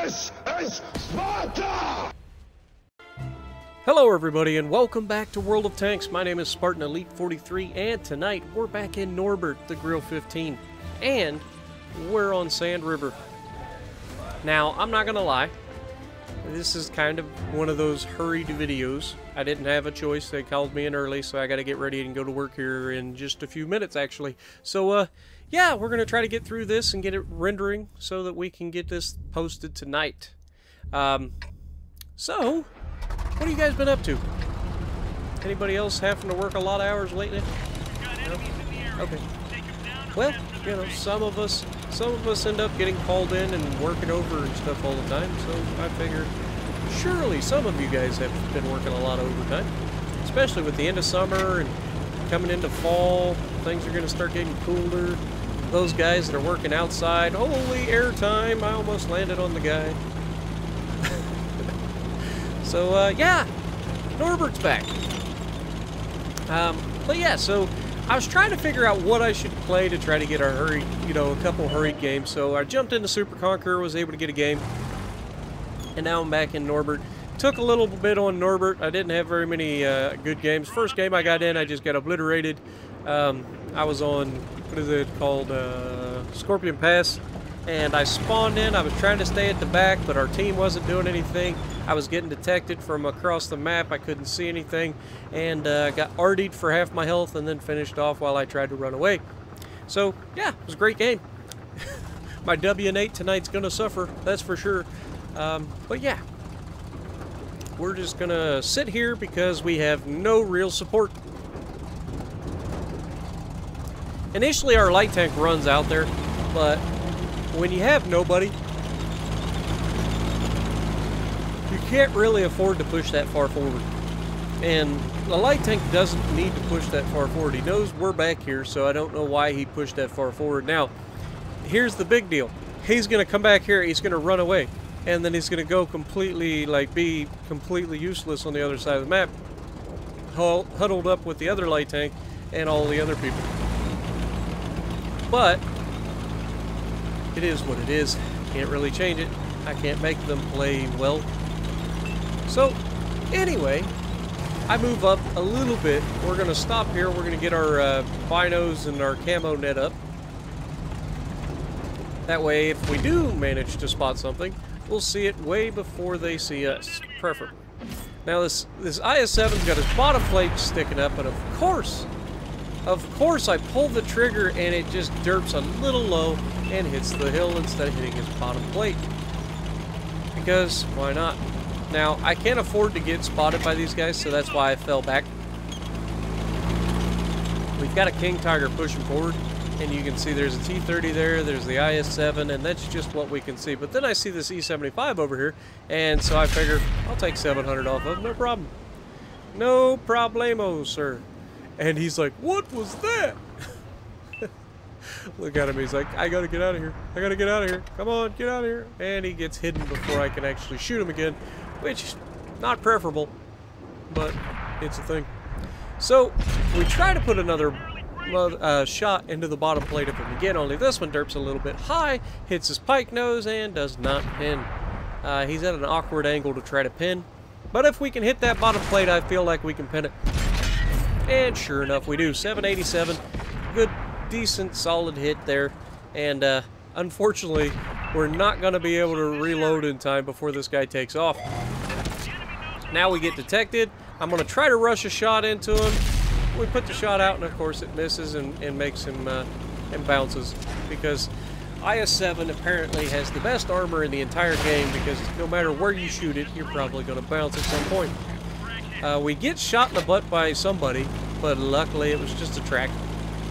This is Sparta! Hello everybody and welcome back to World of Tanks. My name is Spartan Elite 43 and tonight we're back in Norbert, the Grill 15, and we're on Sand River. Now, I'm not gonna lie, this is kind of one of those hurried videos. I didn't have a choice. They called me in early, so I gotta get ready and go to work here in just a few minutes actually. So yeah, we're gonna try to get through this and get it rendering so that we can get this posted tonight. So what have you guys been up to? Anybody else having to work a lot of hours lately? No? Okay. Well, you know, some of us end up getting called in and working over and stuff all the time, so I figured surely some of you guys have been working a lot of overtime, especially with the end of summer and coming into fall. Things are going to start getting cooler. Those guys that are working outside, holy airtime, I almost landed on the guy. So, yeah, Norbert's back. But yeah, so I was trying to figure out what I should play to try to get a hurried, you know, a couple hurried games. So I jumped into Super Conqueror, was able to get a game, and now I'm back in Norbert. Took a little bit on Norbert. I didn't have very many good games. First game I got in, I just got obliterated. I was on, what is it called, Scorpion Pass, and I spawned in. I was trying to stay at the back, but our team wasn't doing anything. I was getting detected from across the map. I couldn't see anything, and got RD'd for half my health and then finished off while I tried to run away. So, yeah, it was a great game. My W8 tonight's going to suffer, that's for sure. But yeah, we're just going to sit here because we have no real support. Initially, our light tank runs out there, but when you have nobody, you can't really afford to push that far forward. And the light tank doesn't need to push that far forward. He knows we're back here, so I don't know why he pushed that far forward. Now, here's the big deal. He's going to come back here, he's going to run away, and then he's going to go completely, like, be completely useless on the other side of the map, huddled up with the other light tank and all the other people. But it is what it is. Can't really change it. I can't make them play well. So, anyway, I move up a little bit. We're going to stop here. We're going to get our binos and our camo net up. That way, if we do manage to spot something, we'll see it way before they see us. Preferably. Now, this IS-7's got its bottom plate sticking up, and of course, I pull the trigger and it just derps a little low and hits the hill instead of hitting its bottom plate. Because, why not? Now, I can't afford to get spotted by these guys, so that's why I fell back. We've got a King Tiger pushing forward, and you can see there's a T-30 there, there's the IS-7, and that's just what we can see. But then I see this E-75 over here, and so I figure I'll take 700 off of him, no problem. No problemo, sir. And he's like, what was that? Look at him, he's like, I gotta get out of here. I gotta get out of here. Come on, get out of here. And he gets hidden before I can actually shoot him again, which is not preferable, but it's a thing. So, we try to put another shot into the bottom plate of him again, only this one derps a little bit high, hits his pike nose, and does not pin. He's at an awkward angle to try to pin, but if we can hit that bottom plate, I feel like we can pin it. And sure enough, we do. 787. Good, decent, solid hit there. And unfortunately, we're not going to be able to reload in time before this guy takes off. Now we get detected. I'm going to try to rush a shot into him. We put the shot out, and of course it misses and makes him and bounces. Because IS-7 apparently has the best armor in the entire game, because no matter where you shoot it, you're probably going to bounce at some point. We get shot in the butt by somebody, but luckily it was just a track,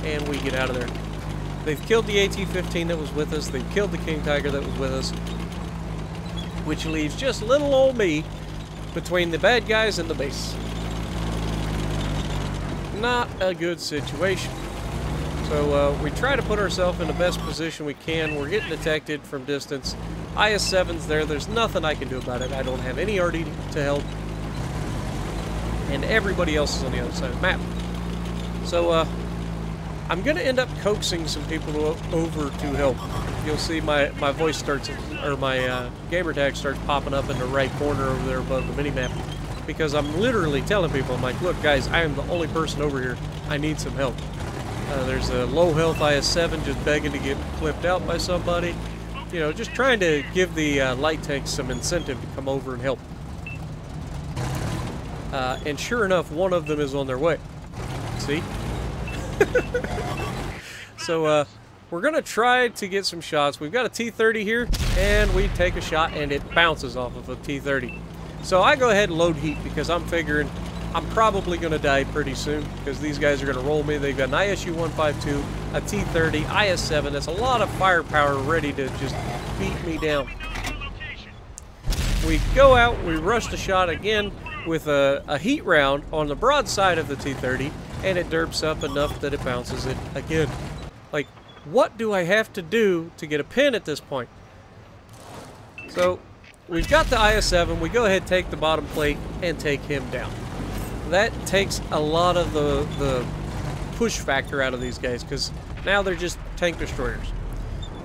and we get out of there. They've killed the AT-15 that was with us, they've killed the King Tiger that was with us, which leaves just little old me between the bad guys and the base. Not a good situation. So we try to put ourselves in the best position we can. We're getting detected from distance. IS-7's there, there's nothing I can do about it. I don't have any RD to help. And everybody else is on the other side of the map. So, I'm going to end up coaxing some people over to help. You'll see my voice starts, or my gamer tag starts popping up in the right corner over there above the minimap. Because I'm literally telling people, I'm like, look guys, I am the only person over here. I need some help. There's a low health IS-7 just begging to get clipped out by somebody. You know, just trying to give the light tanks some incentive to come over and help. And sure enough, one of them is on their way. See? So, we're going to try to get some shots. We've got a T-30 here, and we take a shot, and it bounces off of a T-30. So I go ahead and load heat, because I'm figuring I'm probably going to die pretty soon, because these guys are going to roll me. They've got an ISU-152, a T-30, IS-7. That's a lot of firepower ready to just beat me down. We go out, we rush the shot again with a heat round on the broadside of the T-30, and it derps up enough that it bounces it again. Like, what do I have to do to get a pin at this point? So, we've got the IS-7. We go ahead, take the bottom plate, and take him down. That takes a lot of the push factor out of these guys, because now they're just tank destroyers.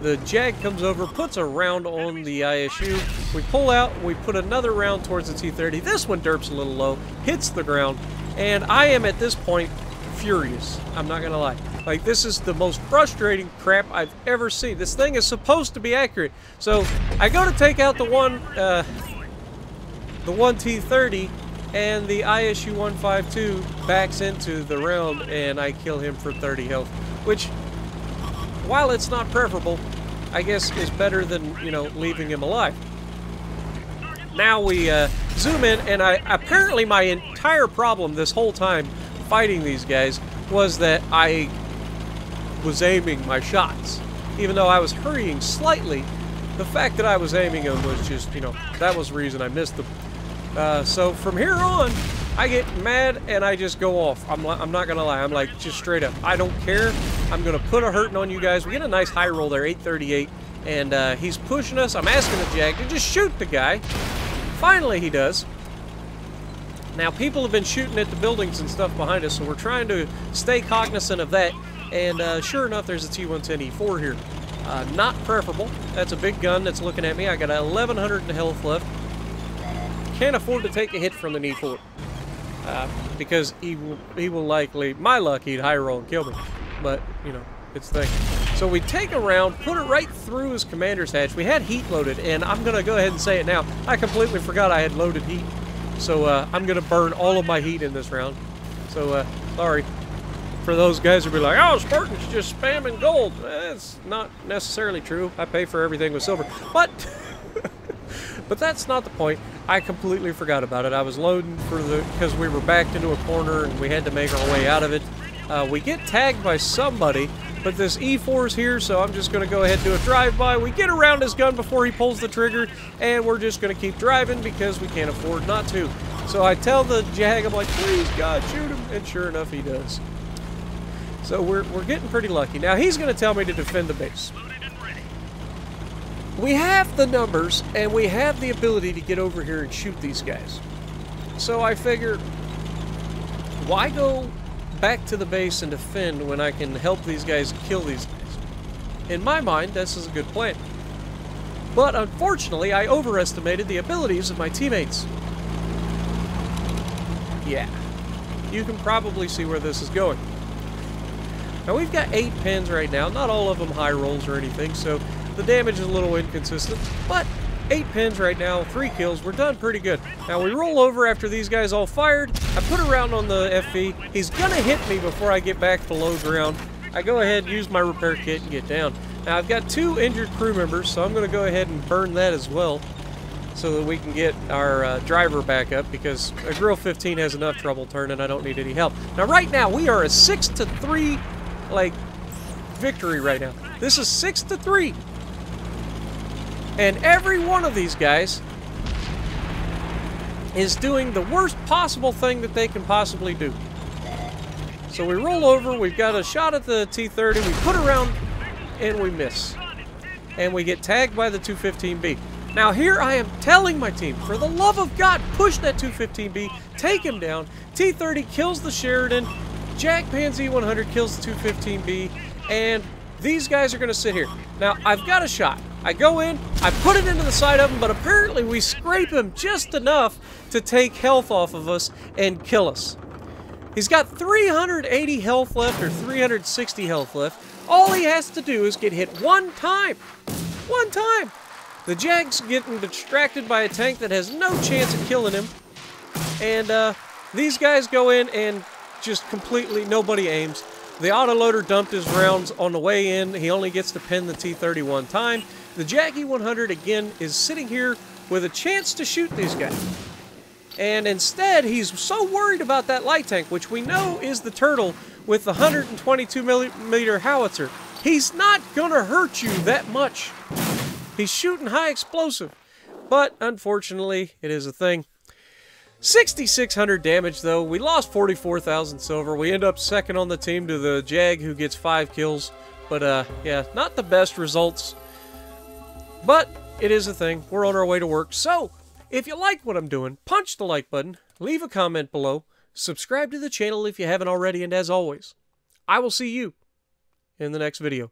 The Jag comes over, puts a round on the ISU. We pull out, we put another round towards the T-30. This one derps a little low, hits the ground, and I am at this point furious. I'm not gonna lie. Like, this is the most frustrating crap I've ever seen. This thing is supposed to be accurate. So I go to take out the one T-30, and the ISU-152 backs into the round, and I kill him for 30 health, which, while it's not preferable, I guess is better than, you know, leaving him alive. Now we zoom in, and apparently my entire problem this whole time fighting these guys was that I was aiming my shots. Even though I was hurrying slightly, the fact that I was aiming them was just, you know, that was the reason I missed them. So from here on, I get mad and I just go off. I'm not gonna lie, I'm like, just straight up, I don't care. I'm gonna put a hurting on you guys. We get a nice high roll there, 838, and he's pushing us. I'm asking the Jag to just shoot the guy. Finally he does. Now people have been shooting at the buildings and stuff behind us, so we're trying to stay cognizant of that. And sure enough, there's a T-110E4 here. Not preferable. That's a big gun that's looking at me. I got 1,100 in health left. Can't afford to take a hit from an E4. Because he will likely, my luck, he'd high roll and kill me. But, you know, it's the thing. So we take a round, put it right through his commander's hatch. We had heat loaded, and I'm going to go ahead and say it now. I completely forgot I had loaded heat. So I'm going to burn all of my heat in this round. So, sorry. For those guys who be like, oh, Spartan's just spamming gold. That's not necessarily true. I pay for everything with silver. But that's not the point. I completely forgot about it. I was loading because we were backed into a corner and we had to make our way out of it. We get tagged by somebody, but this E4's here, so I'm just going to go ahead and do a drive-by. We get around his gun before he pulls the trigger, and we're just going to keep driving because we can't afford not to. So I tell the Jag, I'm like, please, God, shoot him. And sure enough, he does. So we're getting pretty lucky. Now he's going to tell me to defend the base. We have the numbers, and we have the ability to get over here and shoot these guys. So I figure, why go back to the base and defend when I can help these guys kill these guys? In my mind, this is a good plan. But unfortunately, I overestimated the abilities of my teammates. Yeah, you can probably see where this is going. Now we've got 8 pins right now, not all of them high rolls or anything, so the damage is a little inconsistent, but 8 pins right now, 3 kills, we're done pretty good. Now we roll over after these guys all fired, I put a round on the FV, he's gonna hit me before I get back below ground. I go ahead, use my repair kit and get down. Now I've got 2 injured crew members, so I'm gonna go ahead and burn that as well, so that we can get our driver back up, because a Grill 15 has enough trouble turning, I don't need any help. Now right now, we are a 6-3, like, victory right now. This is 6-3. And every one of these guys is doing the worst possible thing that they can possibly do. So we roll over, we've got a shot at the T-30, we put around, and we miss. And we get tagged by the 215B. Now here I am telling my team, for the love of God, push that 215B, take him down. T-30 kills the Sheridan, Jag Pansy 100 kills the 215B, and these guys are going to sit here. Now, I've got a shot. I go in, I put it into the side of him, but apparently we scrape him just enough to take health off of us and kill us. He's got 380 health left, or 360 health left. All he has to do is get hit one time. One time. The Jag's getting distracted by a tank that has no chance of killing him. And these guys go in and just completely, nobody aims. The autoloader dumped his rounds on the way in. He only gets to pin the T-30 one time. The Jaggy 100, again, is sitting here with a chance to shoot these guys. And instead, he's so worried about that light tank, which we know is the Turtle with the 122mm howitzer. He's not going to hurt you that much. He's shooting high explosive. But, unfortunately, it is a thing. 6,600 damage, though. We lost 44,000 silver. We end up second on the team to the Jag, who gets 5 kills. But, yeah, not the best results. But it is a thing. We're on our way to work. So, if you like what I'm doing, punch the like button, leave a comment below, subscribe to the channel if you haven't already, and as always, I will see you in the next video.